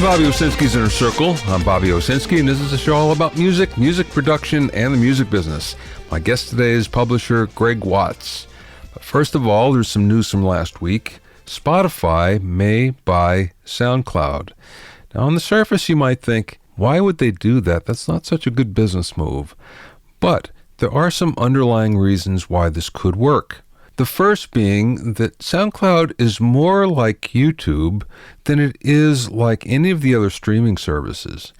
Welcome to Bobby Owsinski's Inner Circle. I'm Bobby Owsinski, and this is a show all about music, music production, and the music business. My guest today is publisher Greig Watts. But first of all, there's some news from last week. Spotify may buy SoundCloud. Now, on the surface, you might think, why would they do that? That's not such a good business move. But there are some underlying reasons why this could work. The first being that SoundCloud is more like YouTube than it is like any of the other streaming services.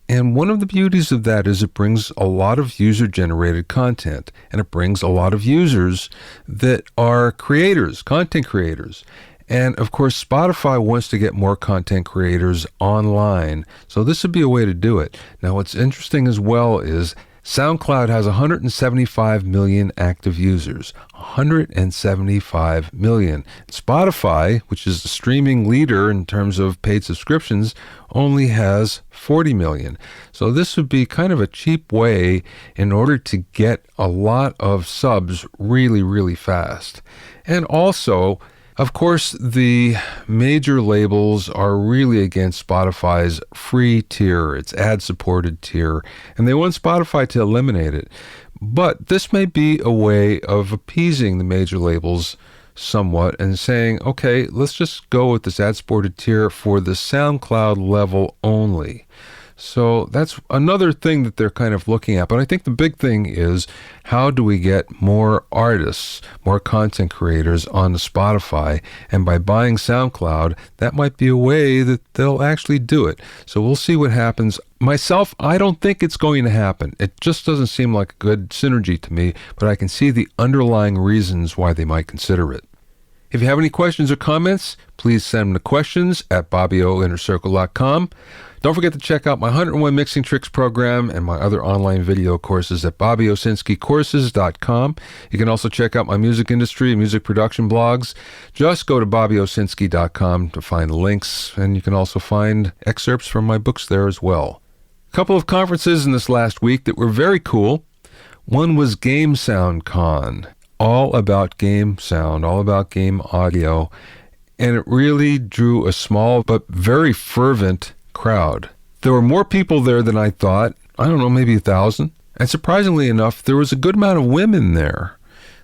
And one of the beauties of that is it brings a lot of user-generated content, and it brings a lot of users that are creators, content creators. And of course, Spotify wants to get more content creators online, so this would be a way to do it. Now, what's interesting as well is SoundCloud has 175 million active users. 175 million. Spotify, which is the streaming leader in terms of paid subscriptions, only has 40 million. So this would be kind of a cheap way in order to get a lot of subs really, really fast. And also, of course, the major labels are really against Spotify's free tier, its ad-supported tier, and they want Spotify to eliminate it. But this may be a way of appeasing the major labels somewhat and saying, okay, let's just go with this ad-supported tier for the SoundCloud level only. So that's another thing that they're kind of looking at. But I think the big thing is, how do we get more artists, more content creators on Spotify? And by buying SoundCloud, that might be a way that they'll actually do it. So we'll see what happens. Myself, I don't think it's going to happen. It just doesn't seem like a good synergy to me, but I can see the underlying reasons why they might consider it. If you have any questions or comments, please send them to questions@bobbyoinnercircle.com. Don't forget to check out my 101 Mixing Tricks program and my other online video courses at bobbyowsinskicourses.com. You can also check out my music industry and music production blogs. Just go to bobbyowsinski.com to find the links, and you can also find excerpts from my books there as well. A couple of conferences in this last week that were very cool. One was GameSoundCon, all about game sound, all about game audio, and it really drew a small but very fervent crowd. There were more people there than I thought. I don't know, maybe 1,000. And surprisingly enough, there was a good amount of women there.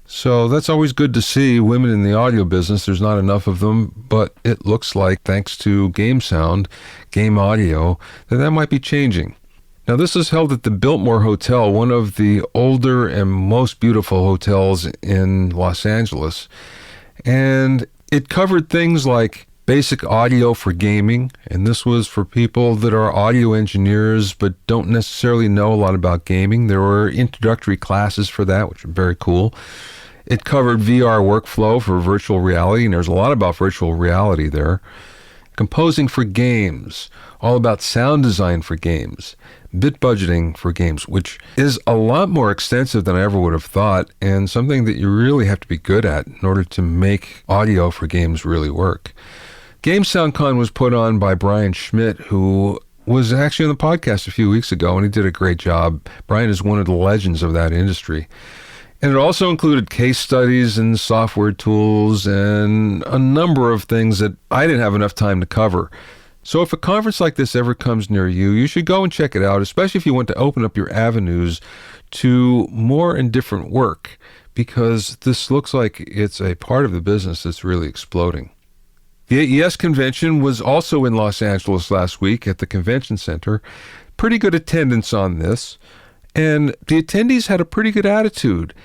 So that's always good to see women in the audio business. There's not enough of them, but it looks like, thanks to game sound, game audio, that might be changing. Now, this is held at the Biltmore Hotel, one of the older and most beautiful hotels in Los Angeles. And it covered things like basic audio for gaming, and this was for people that are audio engineers but don't necessarily know a lot about gaming. There were introductory classes for that, which are very cool. It covered VR workflow for virtual reality, and there's a lot about virtual reality there. Composing for games, all about sound design for games. Bit budgeting for games, which is a lot more extensive than I ever would have thought, and something that you really have to be good at in order to make audio for games really work. GameSoundCon was put on by Brian Schmidt, who was actually on the podcast a few weeks ago, and he did a great job. Brian is one of the legends of that industry. And it also included case studies and software tools and a number of things that I didn't have enough time to cover. So if a conference like this ever comes near you, you should go and check it out, especially if you want to open up your avenues to more and different work, because this looks like it's a part of the business that's really exploding. The AES convention was also in Los Angeles last week at the convention center. Pretty good attendance on this, and the attendees had a pretty good attitude.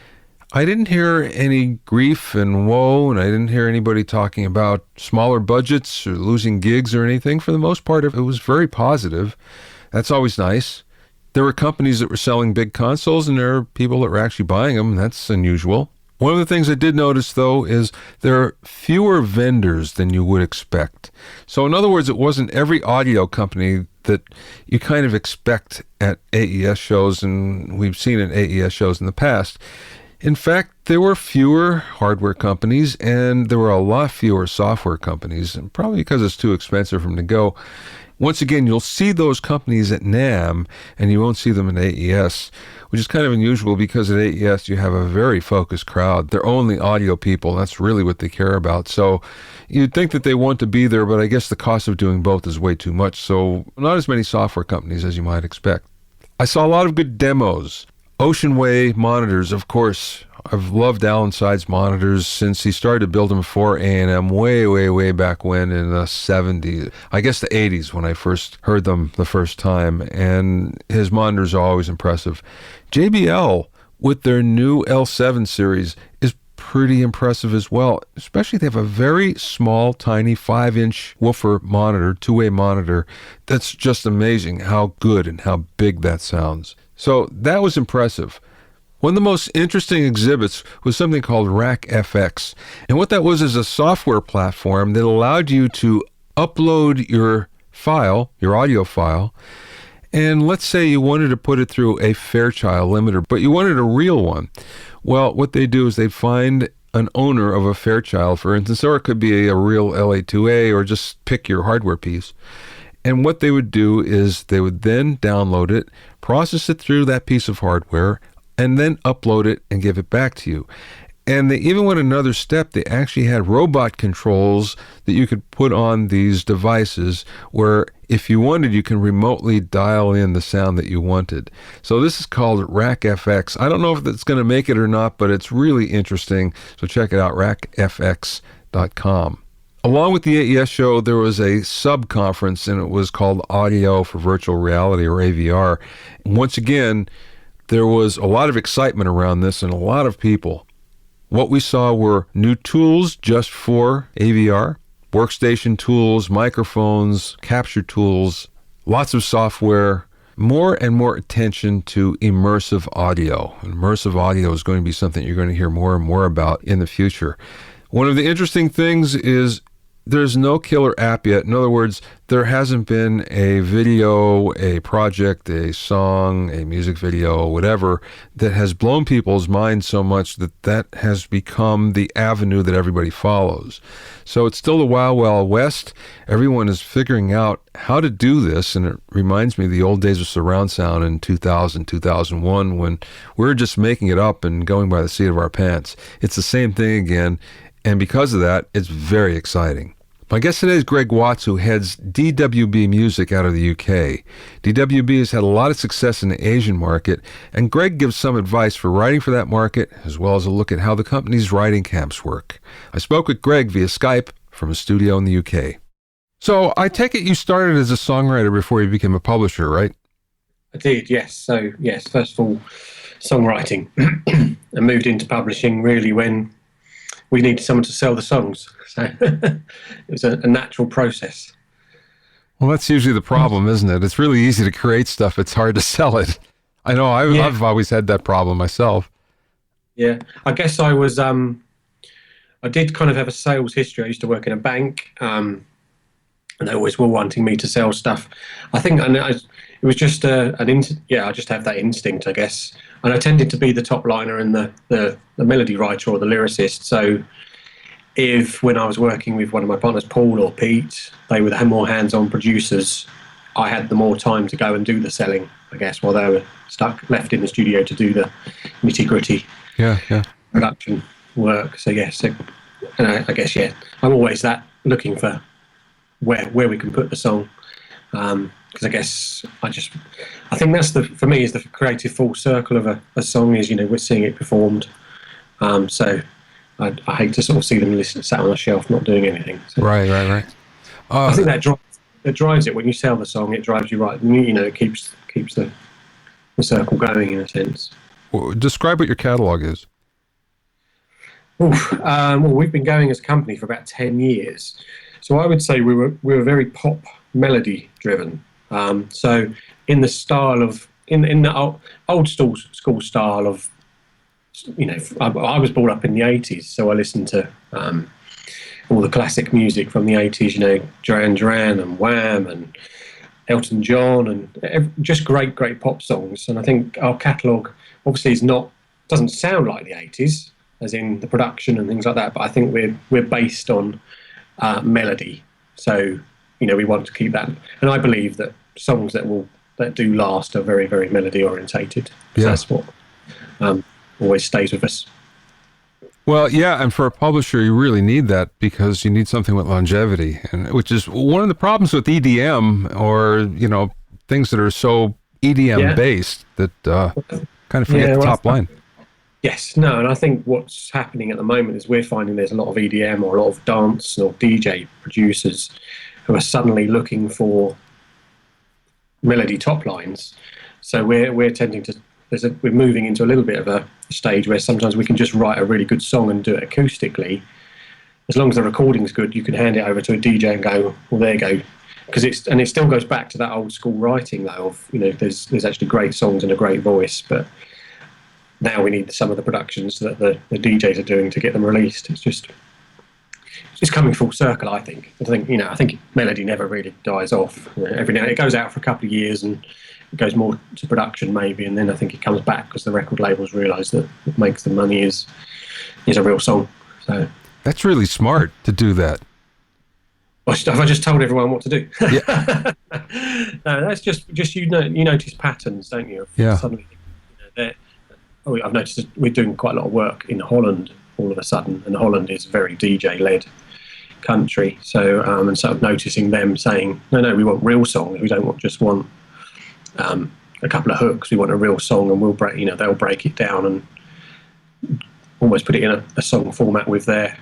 I didn't hear any grief and woe, and I didn't hear anybody talking about smaller budgets or losing gigs or anything. For the most part, it was very positive. That's always nice. There were companies that were selling big consoles, and there are people that were actually buying them. That's unusual. One of the things I did notice, though, is there are fewer vendors than you would expect. So in other words, it wasn't every audio company that you kind of expect at AES shows, and we've seen at AES shows in the past. In fact, there were fewer hardware companies, and there were a lot fewer software companies, and probably because it's too expensive for them to go. Once again, you'll see those companies at NAMM, and you won't see them at AES. which is kind of unusual because at AES you have a very focused crowd. They're only audio people. That's really what they care about. So you'd think that they want to be there, but I guess the cost of doing both is way too much. So not as many software companies as you might expect. I saw a lot of good demos. Ocean Way monitors, of course. I've loved Alan Side's monitors since he started to build them for A&M way back when in the 70s. I guess the 80s when I first heard them the first time. And his monitors are always impressive. JBL, with their new L7 series, is pretty impressive as well. Especially they have a very small, tiny 5-inch woofer monitor, two-way monitor. That's just amazing how good and how big that sounds. So that was impressive. One of the most interesting exhibits was something called Rack FX. And what that was is a software platform that allowed you to upload your file, your audio file, and let's say you wanted to put it through a Fairchild limiter, but you wanted a real one. Well, what they do is they find an owner of a Fairchild, for instance, or it could be a real LA2A, or just pick your hardware piece. And what they would do is they would then download it, process it through that piece of hardware, and then upload it and give it back to you. And they even went another step. They actually had robot controls that you could put on these devices where if you wanted, you can remotely dial in the sound that you wanted. So this is called Rack FX. I don't know if it's going to make it or not, but it's really interesting. So check it out, rackfx.com. Along with the AES show, there was a sub-conference, and it was called Audio for Virtual Reality, or AVR. Once again, there was a lot of excitement around this and a lot of people. What we saw were new tools just for AVR, workstation tools, microphones, capture tools, lots of software, more and more attention to immersive audio. Immersive audio is going to be something you're going to hear more and more about in the future. One of the interesting things is there's no killer app yet. In other words, there hasn't been a video, a project, a song, a music video, whatever, that has blown people's minds so much that that has become the avenue that everybody follows. So it's still the Wild Wild West. Everyone is figuring out how to do this, and it reminds me of the old days of surround sound in 2000, 2001, when we were just making it up and going by the seat of our pants. It's the same thing again, and because of that, it's very exciting. My guest today is Greig Watts, who heads DWB Music out of the UK. DWB has had a lot of success in the Asian market, and Greig gives some advice for writing for that market, as well as a look at how the company's writing camps work. I spoke with Greig via Skype from a studio in the UK. So I take it you started as a songwriter before you became a publisher, right? I did, yes. So, yes, first of all, songwriting. I moved into publishing really when we needed someone to sell the songs. So it was a natural process. Well, that's usually the problem, isn't it? It's really easy to create stuff. It's hard to sell it. I know I've always had that problem myself. Yeah, I guess I was, I did kind of have a sales history. I used to work in a bank, and they always were wanting me to sell stuff. I think it was just I just have that instinct, I guess. And I tended to be the top liner and the melody writer or the lyricist. So if when I was working with one of my partners, Paul or Pete, they were more hands-on producers, I had the more time to go and do the selling, I guess, while they were left in the studio to do the nitty-gritty production work. So yes, and I guess, I'm always looking for where we can put the song. Because I guess I think that's for me is the creative full circle of a song is, we're seeing it performed. So I hate to sort of see them sat on a shelf not doing anything. So Right. I think that drives it. When you sell the song, it drives you right. It keeps the circle going in a sense. Well, describe what your catalog is. Well, we've been going as a company for about 10 years. So I would say we were very pop melody driven. So in the style of in the old school style of, I was brought up in the 80s, so I listened to all the classic music from the 80s, Duran Duran and Wham and Elton John and just great pop songs. And I think our catalogue obviously doesn't sound like the 80s, as in the production and things like that, but I think we're based on melody. So we want to keep that, and I believe that songs that that do last are very, very melody orientated. So that's what always stays with us. Well, yeah, and for a publisher, you really need that because you need something with longevity, and which is one of the problems with EDM or things that are so EDM based that kind of forget the top line. Yes, no, and I think what's happening at the moment is we're finding there's a lot of EDM or a lot of dance or DJ producers who are suddenly looking for melody top lines. So we're tending to we're moving into a little bit of a stage where sometimes we can just write a really good song and do it acoustically. As long as the recording's good, you can hand it over to a DJ and go, well, there you go. Because it still goes back to that old school writing though of there's actually great songs and a great voice, but now we need some of the productions that the DJs are doing to get them released. It's coming full circle, I think. I think melody never really dies off. Every now it goes out for a couple of years and it goes more to production maybe, and then I think it comes back because the record labels realise that what makes the money is a real song. So that's really smart to do that. Have I just told everyone what to do? Yeah. No, that's just you notice patterns, don't you? Yeah. Suddenly, I've noticed that we're doing quite a lot of work in Holland all of a sudden, and Holland is a very DJ-led country. So and sort of noticing them saying, no, we want real songs. We don't just want a couple of hooks. We want a real song, and we'll break. They'll break it down and almost put it in a song format with their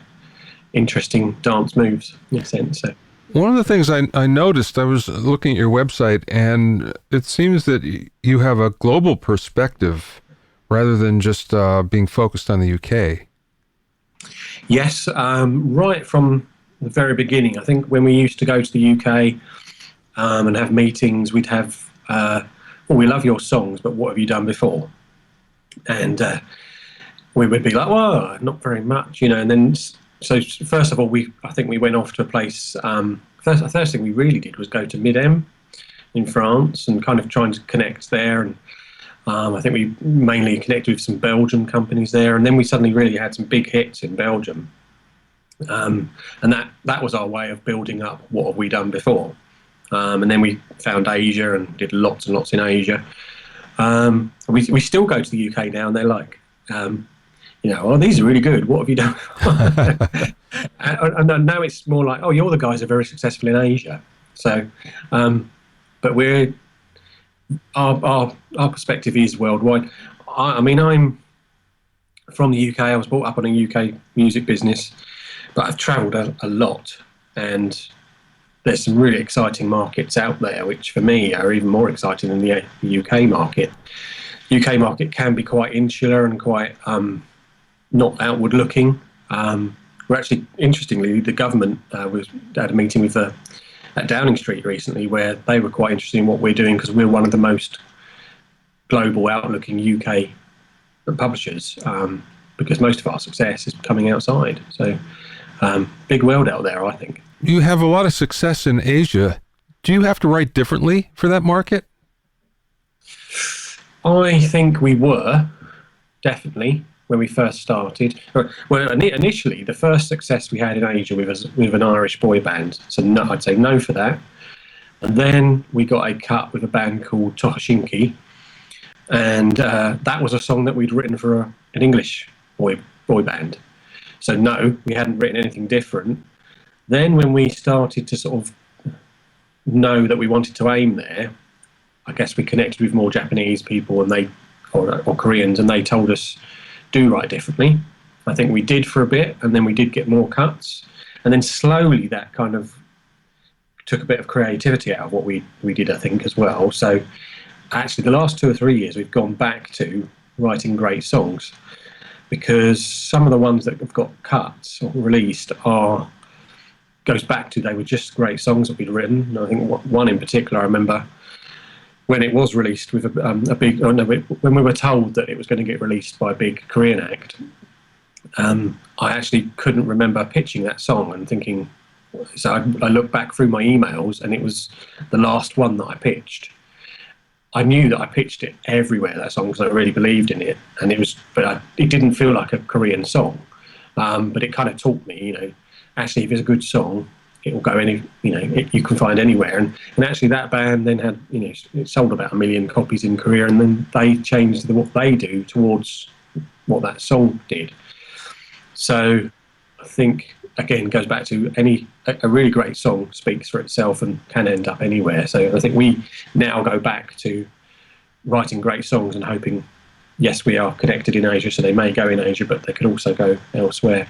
interesting dance moves in a sense. So one of the things I noticed, I was looking at your website, and it seems that you have a global perspective rather than just being focused on the UK. Yes, right from the very beginning. I think when we used to go to the UK and have meetings, we'd have, we love your songs, but what have you done before? And we would be like, well, not very much, and then... So first of all, I think we went off to a place. The first thing we really did was go to Mid-Em in France and kind of trying to connect there. And I think we mainly connected with some Belgian companies there. And then we suddenly really had some big hits in Belgium. And that was our way of building up what have we done before. And then we found Asia and did lots and lots in Asia. We still go to the UK now, and they're like... these are really good. What have you done? and now it's more like, you're the guys who are very successful in Asia. So, but our perspective is worldwide. I'm from the UK. I was brought up on a UK music business, but I've travelled a lot, and there's some really exciting markets out there, which for me are even more exciting than the UK market. UK market can be quite insular and quite not outward looking. We're actually, interestingly, the government had a meeting with at Downing Street recently where they were quite interested in what we're doing because we're one of the most global outlooking UK publishers because most of our success is coming outside. So big world out there, I think. You have a lot of success in Asia. Do you have to write differently for that market? I think we were, definitely, when we first started. Well, initially, the first success we had in Asia was with an Irish boy band, so no, I'd say no for that. And then we got a cut with a band called Owsinski, and that was a song that we'd written for an English boy band. So no, we hadn't written anything different. Then when we started to sort of know that we wanted to aim there, I guess we connected with more Japanese people and or Koreans, and they told us, do write differently. I think we did for a bit, and then we did get more cuts. And then slowly that kind of took a bit of creativity out of what we did, I think, as well. So actually the last 2 or 3 years we've gone back to writing great songs because some of the ones that have got cuts or released goes back to they were just great songs that we'd written. And I think one in particular I remember when it was released with when we were told that it was going to get released by a big Korean act, I actually couldn't remember pitching that song and thinking, so I looked back through my emails and it was the last one that I pitched. I knew that I pitched it everywhere, that song, because I really believed in it, and it didn't feel like a Korean song, but it kind of taught me, actually if it's a good song, it will go you can find anywhere. And actually that band then had, it sold about 1 million copies in Korea, and then they changed what they do towards what that song did. So I think, again, goes back to a really great song speaks for itself and can end up anywhere. So I think we now go back to writing great songs and hoping, yes, we are connected in Asia, so they may go in Asia, but they could also go elsewhere.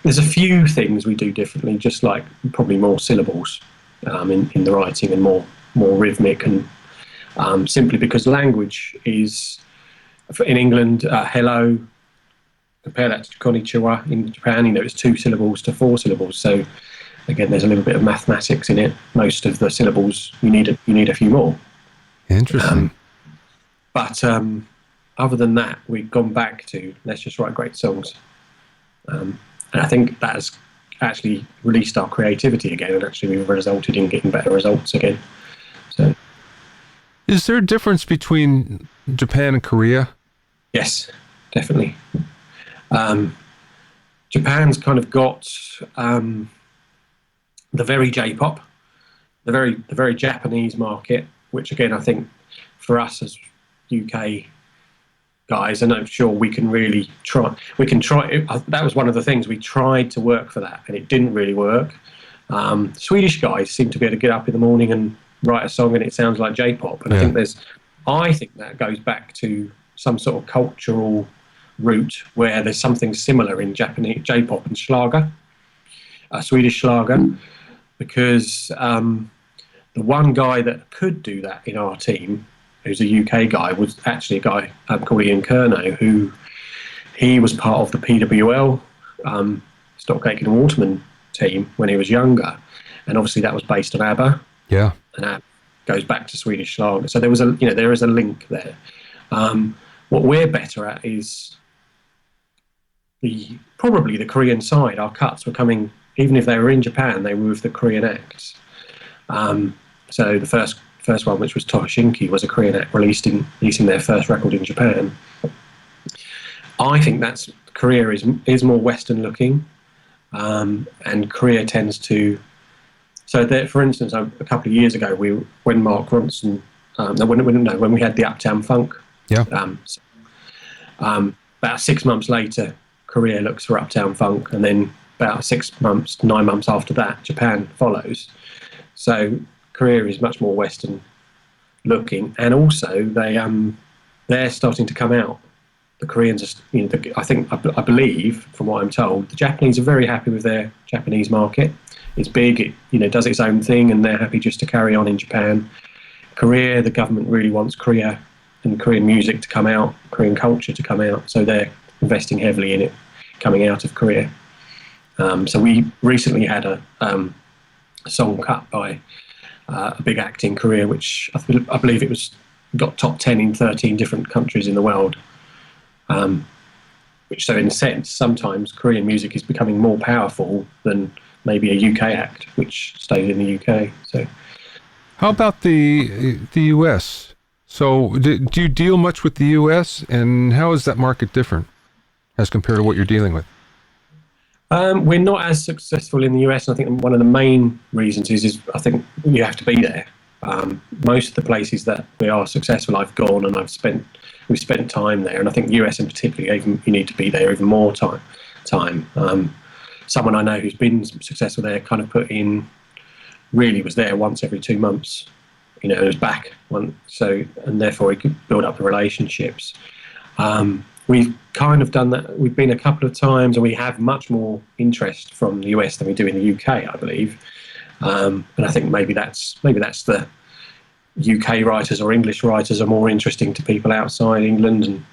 There's a few things we do differently, just like probably more syllables in the writing, and more rhythmic, and simply because language is, in England, hello, compare that to konnichiwa. In Japan, it's 2 syllables to 4 syllables. So again, there's a little bit of mathematics in it. Most of the syllables, you need a few more. Interesting. But other than that, we've gone back to let's just write great songs. And I think that has actually released our creativity again, and actually we've resulted in getting better results again. So, is there a difference between Japan and Korea? Yes, definitely. Japan's kind of got the very J-pop, the very Japanese market, which again I think for us as UK guys, and I'm sure we can really try. We can try. That was one of the things we tried to work for that, and it didn't really work. Swedish guys seem to be able to get up in the morning and write a song, and it sounds like J-pop. And I think that goes back to some sort of cultural route where there's something similar in Japanese J-pop and Schlager, Swedish Schlager, because the one guy that could do that in our team, who's a UK guy, was actually a guy called Ian Kerno, who he was part of the PWL Stockcake and Waterman team when he was younger, and obviously that was based on ABBA. Yeah, and that goes back to Swedish Schlager. So there was there is a link there. What we're better at is probably the Korean side. Our cuts were coming, even if they were in Japan, they were with the Korean acts. So the first one, which was Owsinski, was a Korean act releasing their first record in Japan. I think Korea is more Western looking, and Korea tends to. So there, for instance, a couple of years ago, when Mark Ronson, when we had the Uptown Funk. Yeah. About 6 months later, Korea looks for Uptown Funk, and then about 9 months after that, Japan follows. So Korea is much more Western looking, and also they're starting to come out. The Koreans are, I believe, from what I'm told, the Japanese are very happy with their Japanese market. It's big, it does its own thing, and they're happy just to carry on in Japan. Korea, the government really wants Korea and Korean music to come out, Korean culture to come out, so they're investing heavily in it coming out of Korea. So we recently had a song cut by a big act in Korea, which I believe it got top 10 in 13 different countries in the world. Which, so in a sense, sometimes Korean music is becoming more powerful than maybe a UK act, which stayed in the UK. So, how about the US? So do you deal much with the US, and how is that market different as compared to what you're dealing with? We're not as successful in the US, and I think one of the main reasons is I think you have to be there. Most of the places that we are successful, I've gone and we've spent time there, and I think US in particular, you need to be there even more time. Someone I know who's been successful there kind of was there once every 2 months. It was back one, and therefore he could build up the relationships. We've kind of done that. We've been a couple of times, and we have much more interest from the US than we do in the UK, I believe. And I think maybe that's the UK writers or English writers are more interesting to people outside England, and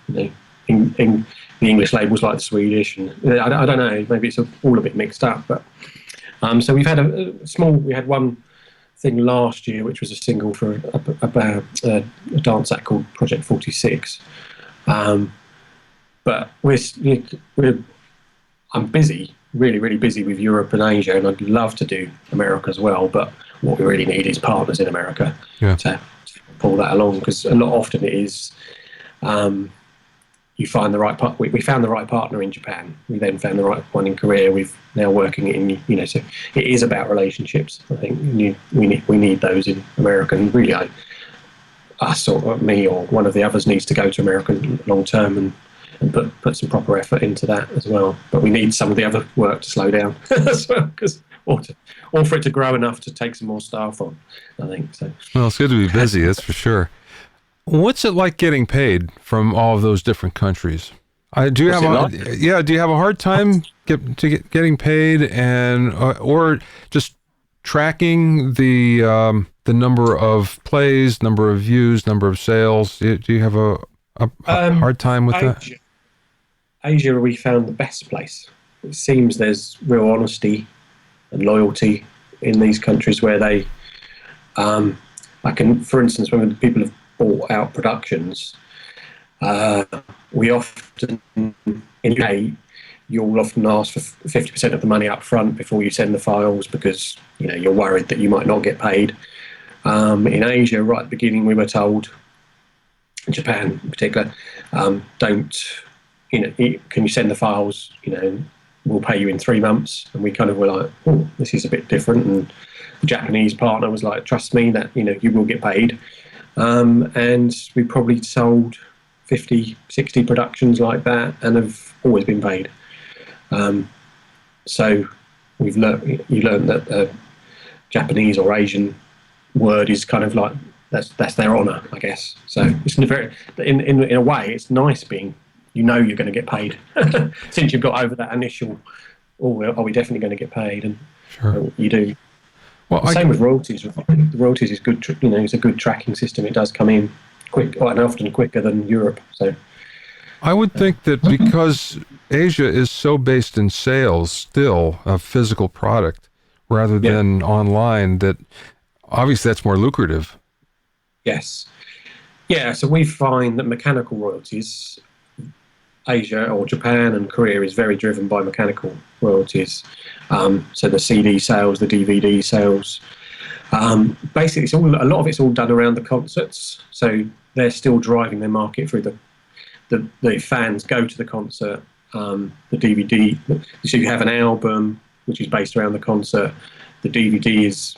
in the English labels like the Swedish, and I don't know. Maybe it's all a bit mixed up, but so we've had we had one thing last year, which was a single for a dance act called Project 46. But I'm busy, really, really busy with Europe and Asia, and I'd love to do America as well. But what we really need is partners in America to pull that along, because often it is, you find the right part. We found the right partner in Japan. We then found the right one in Korea. We've now working in, so it is about relationships. I think we need those in America. And really, us or me or one of the others needs to go to America long term and put some proper effort into that as well. But we need some of the other work to slow down as well, or for it to grow enough to take some more staff on, I think. So. Well, it's good to be busy, that's for sure. What's it like getting paid from all of those different countries? Do you have a hard time getting paid, and or just tracking the number of plays, number of views, number of sales? Do you have a hard time with that? Asia, we found the best place. It seems there's real honesty and loyalty in these countries where they, for instance, when people have bought out productions, we often, in UK, you'll often ask for 50% of the money up front before you send the files because, you're worried that you might not get paid. In Asia, right at the beginning, we were told, Japan in particular, can you send the files, we'll pay you in 3 months. And we kind of were like, oh, this is a bit different. And the Japanese partner was like, trust me that, you will get paid. And we probably sold 50, 60 productions like that and have always been paid. So you learn that the Japanese or Asian word is kind of like, that's their honour, I guess. So it's in a way, it's nice being, you're going to get paid since you've got over that initial, are we definitely going to get paid? And sure. You do. Well, same with royalties. The royalties is good. It's a good tracking system. It does come in quick, and often quicker than Europe. So I would think that because Asia is so based in sales still of physical product rather than online, that obviously that's more lucrative. Yes. Yeah, so we find that mechanical royalties, Asia or Japan and Korea, is very driven by mechanical royalties. So the CD sales, the DVD sales. Basically, a lot of it's all done around the concerts. So they're still driving their market through the fans go to the concert, the DVD. So you have an album which is based around the concert. The DVD is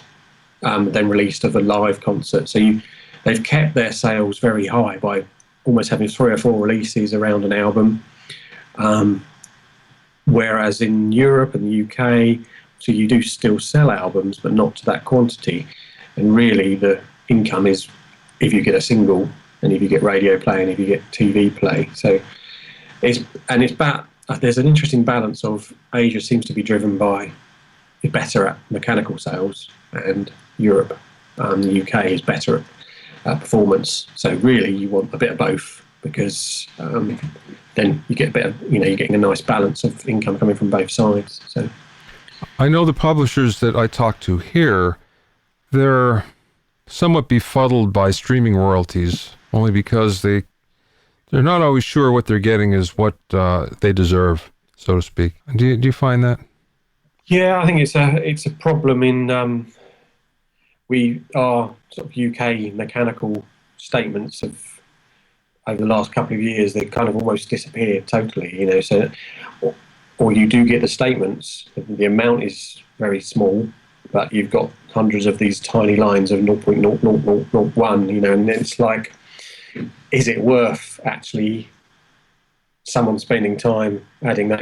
then released of a live concert. So they've kept their sales very high by almost having 3 or 4 releases around an album. Whereas in Europe and the UK, so you do still sell albums, but not to that quantity. And really the income is if you get a single and if you get radio play and if you get TV play. So there's an interesting balance of Asia seems to be driven by better at mechanical sales, and Europe, the UK is better at performance. So really you want a bit of both, because then you get a bit of, you're getting a nice balance of income coming from both sides. So I know the publishers that I talk to here, they're somewhat befuddled by streaming royalties, only because they're not always sure what they're getting is what they deserve, so to speak. Do you find that? Yeah, I think it's a problem in our sort of UK mechanical statements of over the last couple of years, they've kind of almost disappeared totally, so or you do get the statements, the amount is very small, but you've got hundreds of these tiny lines of 0.0001, and it's like, is it worth actually someone spending time adding that,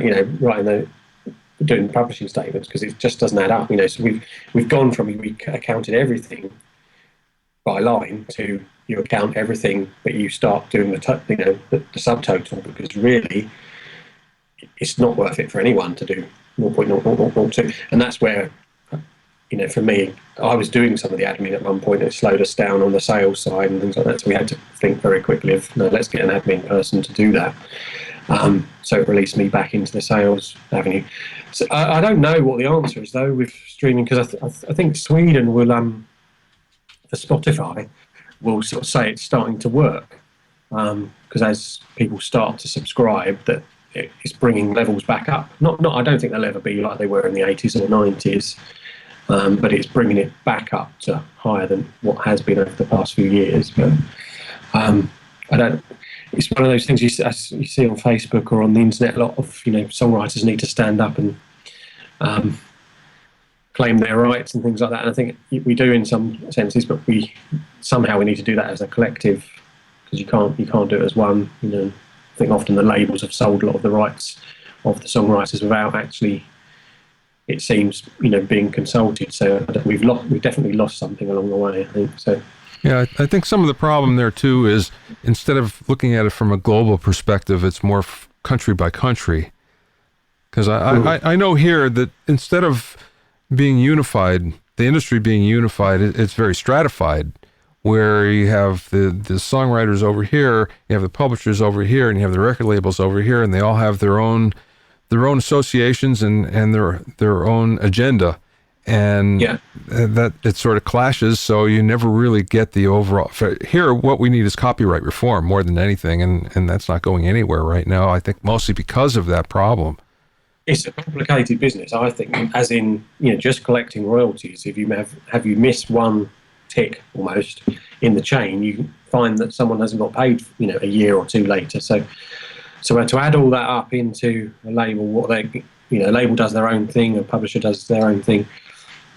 doing publishing statements, because it just doesn't add up, so we've gone from, we accounted everything by line to you account everything, but you start doing the subtotal, because really it's not worth it for anyone to do 0.0002. And that's where, for me, I was doing some of the admin at one point. It slowed us down on the sales side and things like that. So we had to think very quickly of, no, let's get an admin person to do that. So it released me back into the sales avenue. So I don't know what the answer is, though, with streaming, because I think Sweden will, for Spotify, will sort of say it's starting to work. Because as people start to subscribe, that it's bringing levels back up. Not. I don't think they'll ever be like they were in the 80s or 90s, but it's bringing it back up to higher than what has been over the past few years. But I don't. it's one of those things you see on Facebook or on the internet. A lot of songwriters need to stand up and claim their rights and things like that. And I think we do in some senses, but we need to do that as a collective, because you can't do it as one. I think often the labels have sold a lot of the rights of the songwriters without actually, it seems, being consulted. So we've definitely lost something along the way, I think. So. Yeah, I think some of the problem there too is, instead of looking at it from a global perspective, it's more country by country. Because I know here that instead of being unified, the industry being unified, it's very stratified, where you have the songwriters over here, you have the publishers over here, and you have the record labels over here, and they all have their own associations and their own agenda. And that it sort of clashes, so you never really get the overall. Here, what we need is copyright reform more than anything, and that's not going anywhere right now. I think mostly because of that problem. It's a complicated business, I think, as in just collecting royalties. If you have you missed one tick almost in the chain, you find that someone hasn't got paid a year or two later. So to add all that up into a label, a label does their own thing, a publisher does their own thing.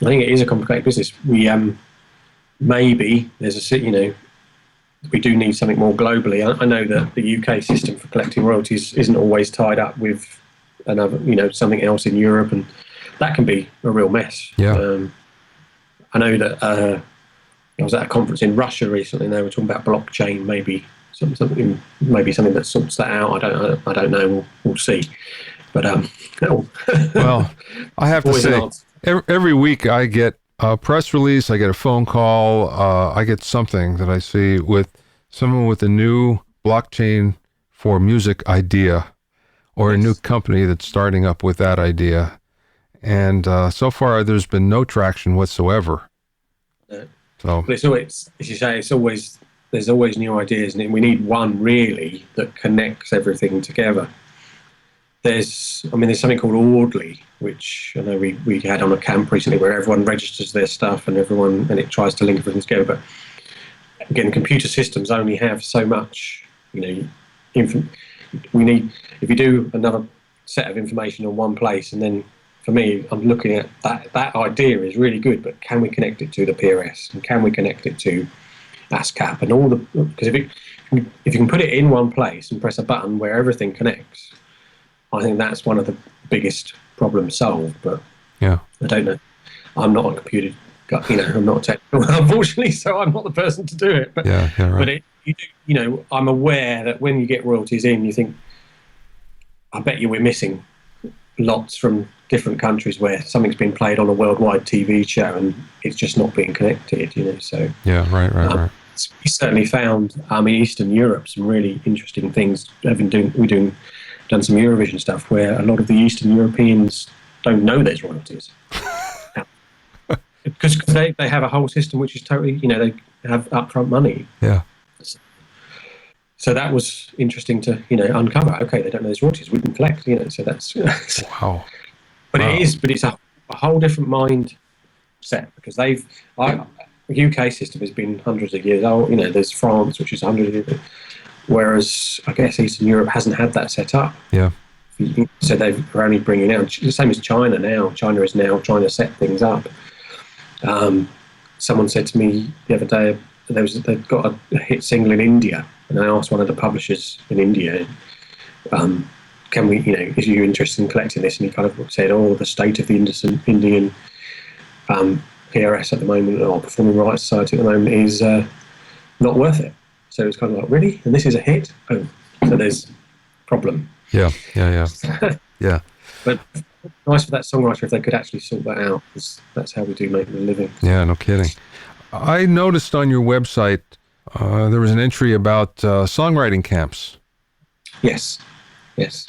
I think it is a complicated business. We maybe there's we do need something more globally. I know that the UK system for collecting royalties isn't always tied up with another, something else in Europe, and that can be a real mess. Yeah. I know that I was at a conference in Russia recently, and they were talking about blockchain, maybe something that sorts that out. I don't know. We'll see. But well, I have to say, every week I get a press release, I get a phone call, I get something that I see with someone with a new blockchain for music idea, or a new company that's starting up with that idea. And so far, there's been no traction whatsoever. So, but it's always, as you say, there's always new ideas, and we need one really that connects everything together. There's something called Audley, which I know we had on a camp recently, where everyone registers their stuff and it tries to link everything together. But again, computer systems only have so much. We need, if you do another set of information in one place, and then for me, I'm looking at that idea is really good, but can we connect it to the PRS, and can we connect it to ASCAP and all the, because if you can put it in one place and press a button where everything connects, I think that's one of the biggest problems solved. But yeah, I don't know. I'm not a computer guy, I'm not technical, unfortunately, so I'm not the person to do it. But yeah, right. But I'm aware that when you get royalties in, you think, I bet you we're missing lots from different countries where something's been played on a worldwide TV show and it's just not being connected. So yeah, right. We certainly found, Eastern Europe, some really interesting things. Done some Eurovision stuff where a lot of the Eastern Europeans don't know there's royalties. Because they have a whole system which is totally, they have upfront money. Yeah. So that was interesting to, uncover. Okay, they don't know there's royalties. We can collect, so that's... Wow. But it's a whole different mindset, because the UK system has been hundreds of years old. There's France, which is 100 years old. Whereas I guess Eastern Europe hasn't had that set up. Yeah. So they're only bringing out, the same as China now. China is now trying to set things up. Someone said to me the other day, they've got a hit single in India, and I asked one of the publishers in India, can we, is you interested in collecting this? And he kind of said, the state of the Indian PRS at the moment, or Performing Rights Society at the moment, is not worth it. So it's kind of like, really? And this is a hit? Oh, so there's a problem. Yeah. Yeah. But nice for that songwriter if they could actually sort that out, because that's how we do make a living. Yeah, no kidding. I noticed on your website there was an entry about songwriting camps. Yes. Is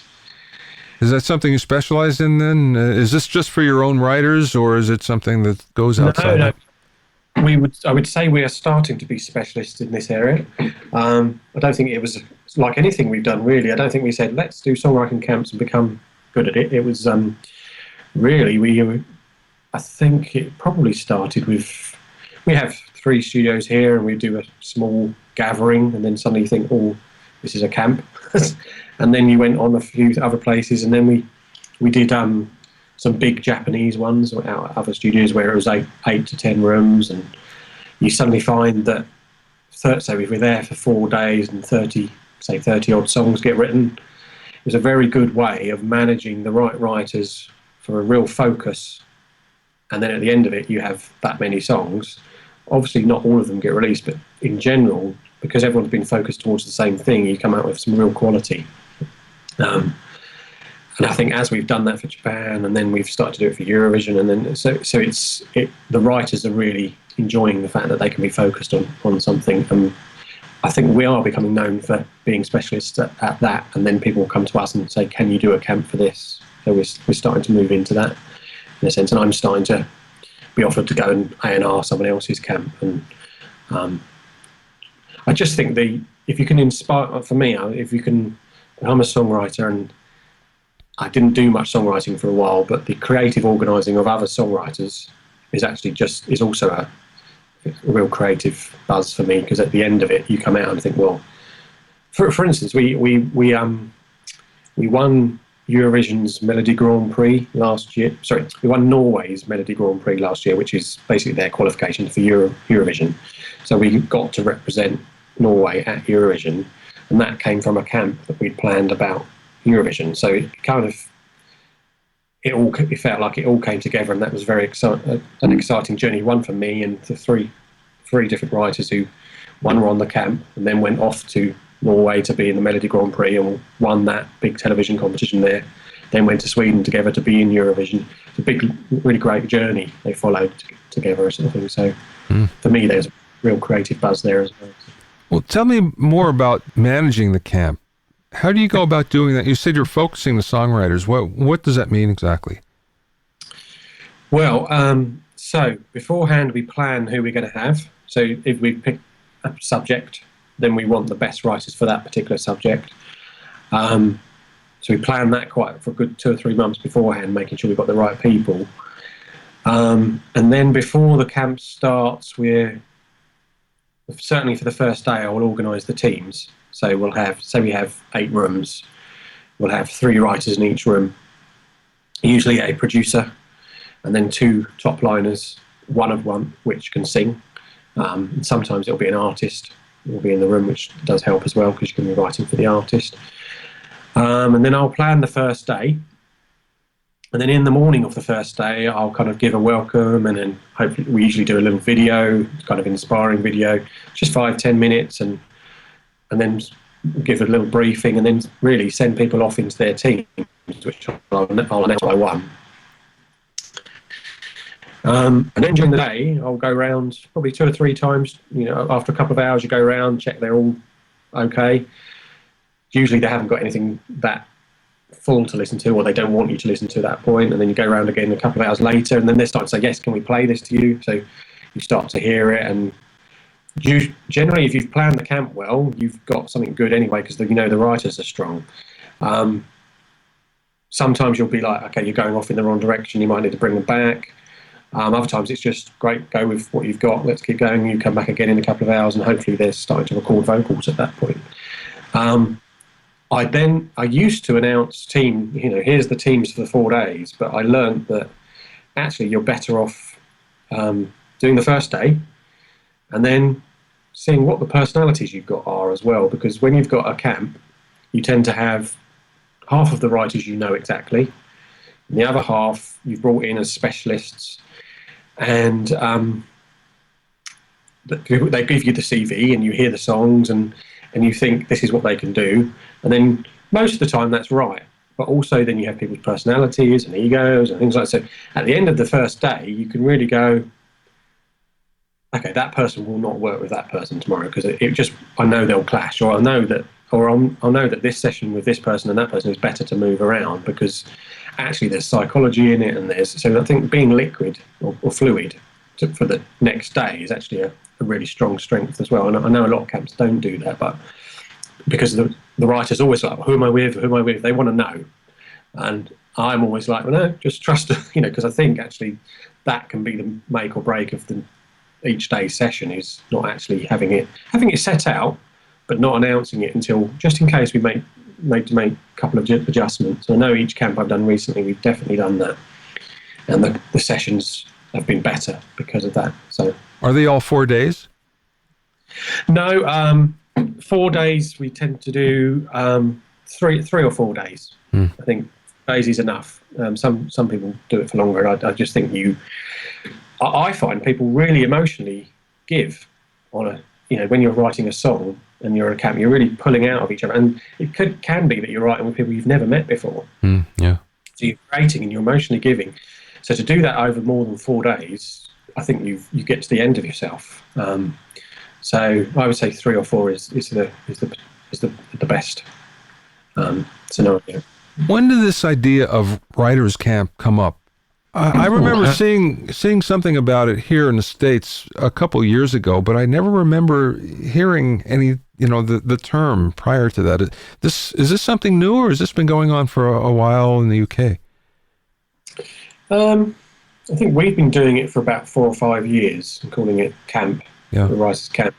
that something you specialize in then? Is this just for your own writers, or is it something that goes outside? No. I would say we are starting to be specialists in this area. I don't think it was like anything we've done, really. I don't think we said, let's do songwriting camps and become good at it. It was really, I think it probably started with, we have 3 studios here and we do a small gathering, and then suddenly you think, this is a camp. And then you went on a few other places, and then we did some big Japanese ones out at other studios where it was 8 to 10 rooms, and you suddenly find that, so if we're there for 4 days and 30 odd songs get written, it was a very good way of managing the right writers for a real focus. And then at the end of it, you have that many songs. Obviously, not all of them get released, but in general, because everyone's been focused towards the same thing, you come out with some real quality. And I think as we've done that for Japan, and then we've started to do it for Eurovision, and then so the writers are really enjoying the fact that they can be focused on something. And I think we are becoming known for being specialists at that, and then people will come to us and say, can you do a camp for this? So we're starting to move into that in a sense, and I'm starting to be offered to go and A&R someone else's camp. And I just think if you can inspire, for me, if you can, I'm a songwriter, and I didn't do much songwriting for a while, but the creative organising of other songwriters is also a real creative buzz for me, because at the end of it, you come out and think, well, for instance, we won Eurovision's Melody Grand Prix last year. Sorry, we won Norway's Melody Grand Prix last year, which is basically their qualification for Eurovision. So we got to represent Norway at Eurovision, and that came from a camp that we'd planned about Eurovision. So it kind of it felt like it all came together, and that was very an exciting journey. One for me and the three different writers who one were on the camp and then went off to Norway to be in the Melody Grand Prix and won that big television competition there. Then went to Sweden together to be in Eurovision. It's a big, really great journey they followed together, sort of thing. So for me, there's a real creative buzz there as well. Well, tell me more about managing the camp. How do you go about doing that? You said you're focusing the songwriters. What does that mean exactly? Well, so beforehand we plan who we're going to have. So if we pick a subject, then we want the best writers for that particular subject. So we plan that quite for a good 2 or 3 months beforehand, making sure we've got the right people. And then before the camp starts, certainly for the first day, I will organise the teams. So we have 8 rooms. We'll have 3 writers in each room, usually a producer, and then 2 top liners, one which can sing. And sometimes it'll be an artist will be in the room, which does help as well, because you can be writing for the artist. And then I'll plan the first day. And then in the morning of the first day, I'll kind of give a welcome, and then hopefully we usually do a little video, kind of inspiring video, just 5-10 minutes, and then give a little briefing, and then really send people off into their teams, which I'll announce by one. And then during the day, I'll go around probably 2 or 3 times. After a couple of hours, you go around, check they're all okay. Usually they haven't got anything that full to listen to, or they don't want you to listen to at that point. And then you go around again a couple of hours later, and then they start to say, yes, can we play this to you? So you start to hear it, and generally, if you've planned the camp well, you've got something good anyway, because the writers are strong. Sometimes you'll be like, okay, you're going off in the wrong direction, you might need to bring them back. Other times it's just great, go with what you've got, let's keep going. You come back again in a couple of hours, and hopefully they're starting to record vocals at that point. I used to announce team, here's the teams for the 4 days, but I learned that actually you're better off doing the first day and then seeing what the personalities you've got are as well, because when you've got a camp, you tend to have half of the writers exactly, and the other half you've brought in as specialists, and they give you the CV and you hear the songs and you think this is what they can do, and then most of the time that's right, but also then you have people's personalities and egos and things like that. So at the end of the first day, you can really go, okay, that person will not work with that person tomorrow, because I know they'll clash, or I'll know that this session with this person and that person is better to move around, because actually there's psychology in it, and so I think being liquid or fluid for the next day is actually a really strong strength as well. And I know a lot of camps don't do that, but because the writer's always like, who am I with? They want to know. And I'm always like, well, no, just trust, because I think actually that can be the make or break of each day's session, is not actually having it set out, but not announcing it until just in case we make a couple of adjustments. I know each camp I've done recently, we've definitely done that, and the sessions have been better because of that. So, are they all 4 days? No, 4 days. We tend to do 3 or 4 days. I think days is enough. Some people do it for longer. I just think I find people really emotionally give on a, when you're writing a song and you're at a camp, you're really pulling out of each other, and it can be that you're writing with people you've never met before. Yeah. So you're creating and you're emotionally giving. So to do that over more than 4 days, I think you get to the end of yourself. So I would say 3 or 4 is the best scenario. When did this idea of writers' camp come up? I remember seeing something about it here in the States a couple years ago, but I never remember hearing any, the term prior to that. Is this something new, or has this been going on for a while in the UK? I think we've been doing it for about 4 or 5 years and calling it camp, the writers' camp.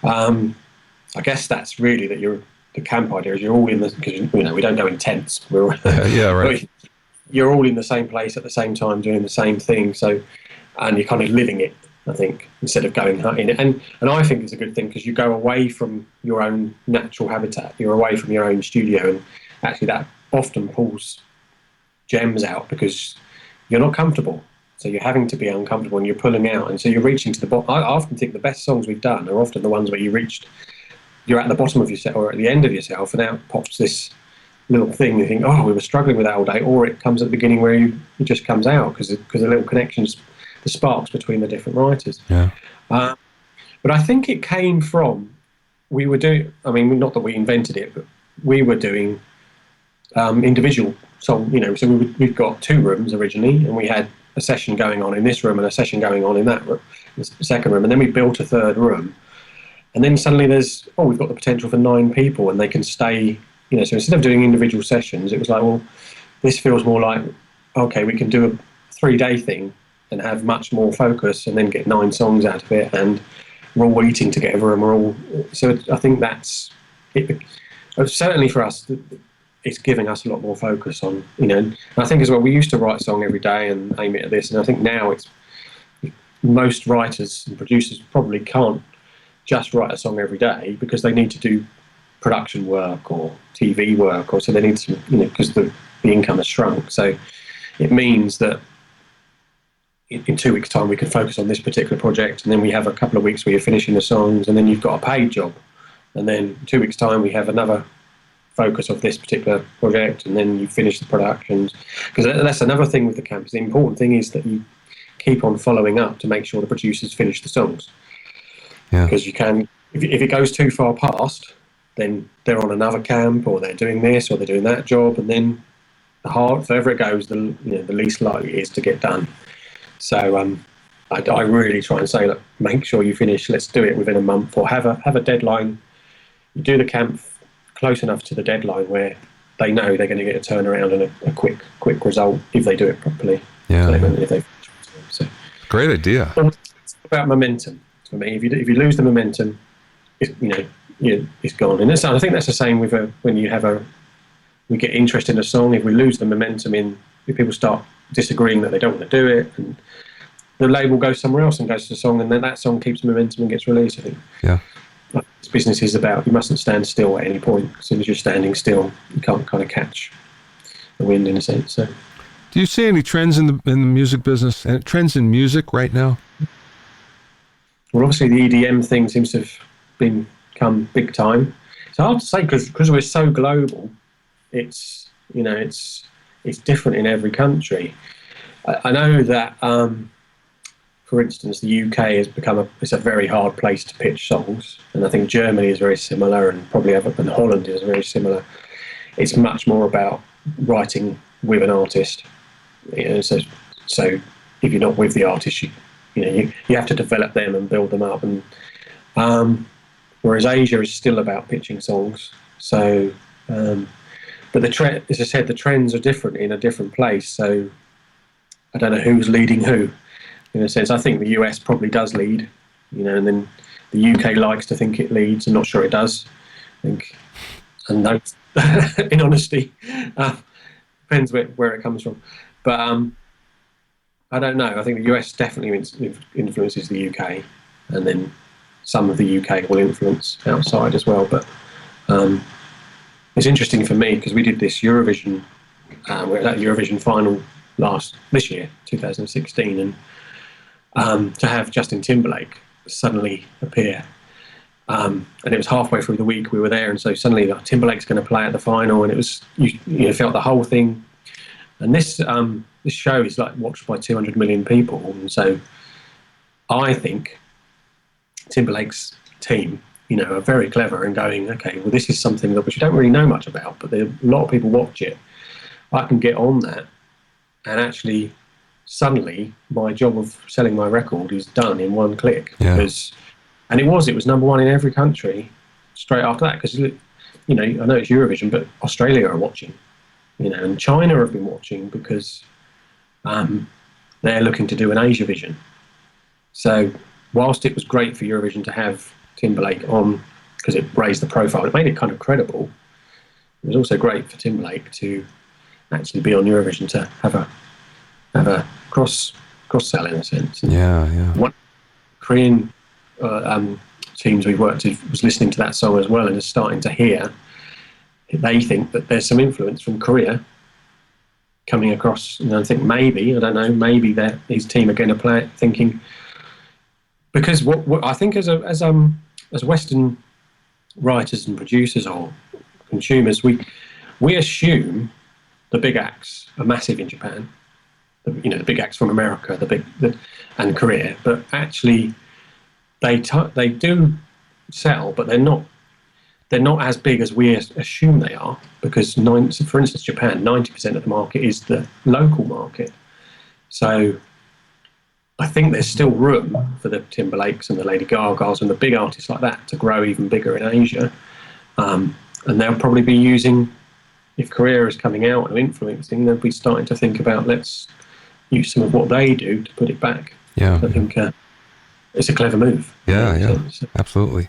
I guess that's really the camp idea is you're all in because we don't go in tents. Right. You're all in the same place at the same time doing the same thing. So, and you're kind of living it, I think, instead of going in it. And I think it's a good thing because you go away from your own natural habitat. You're away from your own studio, and actually that often pulls gems out because you're not comfortable. So you're having to be uncomfortable and you're pulling out. And so you're reaching to the bottom. I often think the best songs we've done are often the ones where you're at the bottom of yourself or at the end of yourself, and out pops this little thing. You think, oh, we were struggling with that all day, or it comes at the beginning where it just comes out because the little connections, the sparks between the different writers. Yeah. But I think it came from not that we invented it, but we were doing individual song. So we've got 2 rooms originally, and we had a session going on in this room and a session going on in that room, the second room, and then we built a 3rd room, and then suddenly we've got the potential for 9 people, and they can stay. So instead of doing individual sessions, it was like, well, this feels more like, okay, we can do a 3-day thing and have much more focus and then get 9 songs out of it, and we're all eating together, and so I think that's it. Certainly for us, it's giving us a lot more focus on, and I think as well, we used to write a song every day and aim it at this, and I think now most writers and producers probably can't just write a song every day because they need to do production work or TV work, or so they need to, because the income has shrunk. So it means that in 2 weeks' time we can focus on this particular project, and then we have a couple of weeks where you're finishing the songs, and then you've got a paid job, and then 2 weeks' time we have another focus of this particular project, and then you finish the productions. Because that's another thing with the camp. The important thing is that you keep on following up to make sure the producers finish the songs. Because you can, if it goes too far past, then they're on another camp, or they're doing this, or they're doing that job, and then further it goes, the least likely it is to get done. So I really try and say, look, make sure you finish. Let's do it within a month, or have a deadline. You do the camp close enough to the deadline where they know they're going to get a turnaround and a quick result if they do it properly. So great idea. It's about momentum for me. If you lose the momentum, it's gone. And I think that's the same with when we get interested in a song. If we lose the momentum if people start disagreeing that they don't want to do it, and the label goes somewhere else and goes to the song, and then that song keeps momentum and gets released. I think. Yeah. This business is about, you mustn't stand still at any point. As soon as you're standing still, you can't kind of catch the wind, in a sense. So, do you see any trends in the music business and trends in music right now? Well, obviously the EDM thing seems to have become big time. It's hard to say because we're so global. It's different in every country. I know that. For instance, the UK has become it's a very hard place to pitch songs, and I think Germany is very similar, and probably and Holland is very similar. It's much more about writing with an artist. So if you're not with the artist, you have to develop them and build them up. And whereas Asia is still about pitching songs. So, but as I said, the trends are different in a different place. So I don't know who's leading who. In a sense, I think the US probably does lead, and then the UK likes to think it leads. I'm not sure it does. think. And those, in honesty, depends where it comes from. But I don't know. I think the US definitely influences the UK, and then some of the UK will influence outside as well. But it's interesting for me because we did this Eurovision, we're at that Eurovision final this year, 2016, and to have Justin Timberlake suddenly appear. And it was halfway through the week we were there, and so suddenly Timberlake's going to play at the final, and it was you felt the whole thing. And this show is like watched by 200 million people, and so I think Timberlake's team, are very clever in going, okay, well, this is something that we don't really know much about, but a lot of people watch it. I can get on that, and actually, suddenly, my job of selling my record is done in one click. Yeah. And it was number one in every country straight after that, because, I know it's Eurovision, but Australia are watching, and China have been watching because they're looking to do an Asia Vision. So whilst it was great for Eurovision to have Timberlake on, because it raised the profile, it made it kind of credible, it was also great for Timberlake to actually be on Eurovision, to have a cross-sell in a sense. Yeah. One Korean teams we worked with was listening to that song as well, and is starting to hear, they think that there's some influence from Korea coming across, and I think maybe that his team are going to play it thinking, because what I think as Western writers and producers or consumers, we assume the big acts are massive in Japan, the big acts from America, and Korea, but actually they do sell, but they're not as big as we assume they are, because for instance, Japan, 90% of the market is the local market. So I think there's still room for the Timberlakes and the Lady Gagas and the big artists like that to grow even bigger in Asia. And they'll probably be using, if Korea is coming out and influencing, they'll be starting to think about, let's use some of what they do to put it back. Yeah. I think it's a clever move. Yeah, absolutely.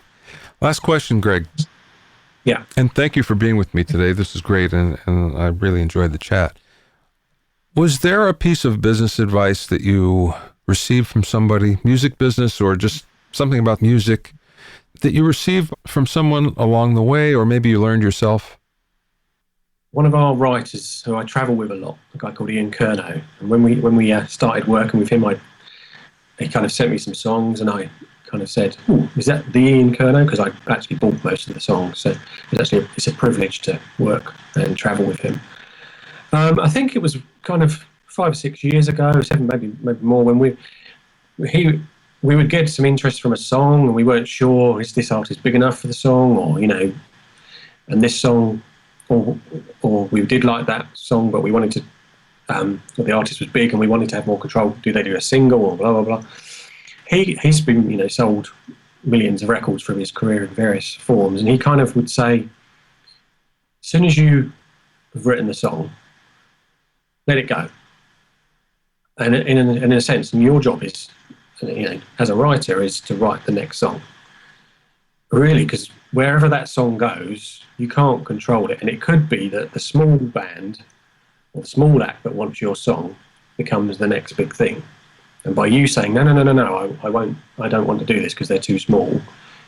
Last question, Greig. Yeah. And thank you for being with me today. This is great, and I really enjoyed the chat. Was there a piece of business advice that you received from somebody, music business or just something about music, that you received from someone along the way, or maybe you learned yourself? One of our writers who I travel with a lot, a guy called Ian Curnow, and when we started working with him, he kind of sent me some songs, and I kind of said, is that the Ian Curnow? Because I actually bought most of the songs, so it's a privilege to work and travel with him. I think it was kind of 5 or 6 years ago, 7, maybe more, when we would get some interest from a song, and we weren't sure, is this artist big enough for the song, or and this song, or we did like that song, but we wanted to, the artist was big, and we wanted to have more control. Do they do a single, or blah blah blah? He's been sold millions of records from his career in various forms, and he kind of would say, as soon as you have written the song, let it go. And in a sense, and your job is, as a writer, is to write the next song. Really, because wherever that song goes, you can't control it. And it could be that the small band or the small act that wants your song becomes the next big thing. And by you saying, no, I don't want to do this because they're too small,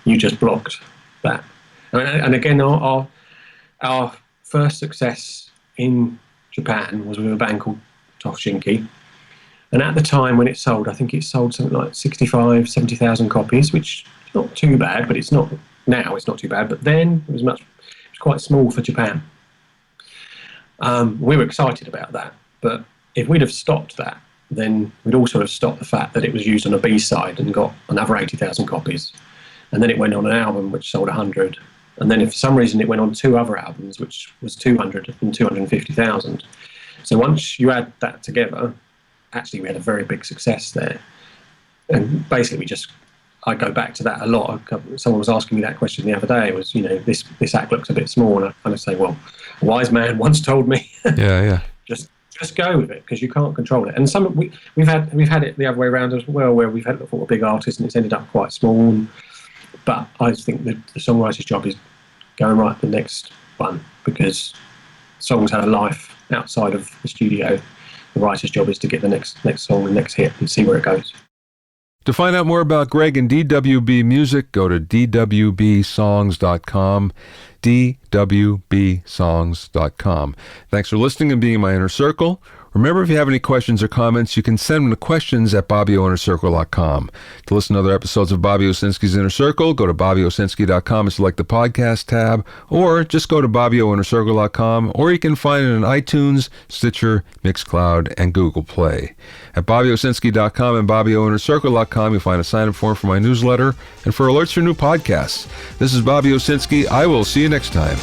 you just blocked that. And again, our first success in Japan was with a band called Owsinski. And at the time when it sold, I think it sold something like 70,000 copies, which is not too bad, but it's not too bad. But then it was quite small for Japan. We were excited about that. But if we'd have stopped that, then we'd also have stopped the fact that it was used on a B-side and got another 80,000 copies. And then it went on an album which sold 100. And then if for some reason it went on 2 other albums, which was 200 and 250,000. So once you add that together, actually we had a very big success there. And basically I go back to that a lot. Someone was asking me that question the other day, was, this act looks a bit small. And I kind of say, well, a wise man once told me, yeah. Just go with it, because you can't control it. And we've had it the other way around as well, where we've had a big artist and it's ended up quite small. But I think that the songwriter's job is go and write the next one, because songs have a life outside of the studio. The writer's job is to get the next song, the next hit, and see where it goes. To find out more about Greig and DWB music, go to DWBSongs.com, DWBSongs.com. Thanks for listening and being in my inner circle. Remember, if you have any questions or comments, you can send them to questions@BobbyOInnerCircle.com. To listen to other episodes of Bobby Owsinski's Inner Circle, go to BobbyOwsinski.com and select the podcast tab, or just go to BobbyOInnerCircle.com, or you can find it on iTunes, Stitcher, Mixcloud, and Google Play. At BobbyOwsinski.com and BobbyOInnerCircle.com, you'll find a sign-up form for my newsletter and for alerts for new podcasts. This is Bobby Owsinski. I will see you next time.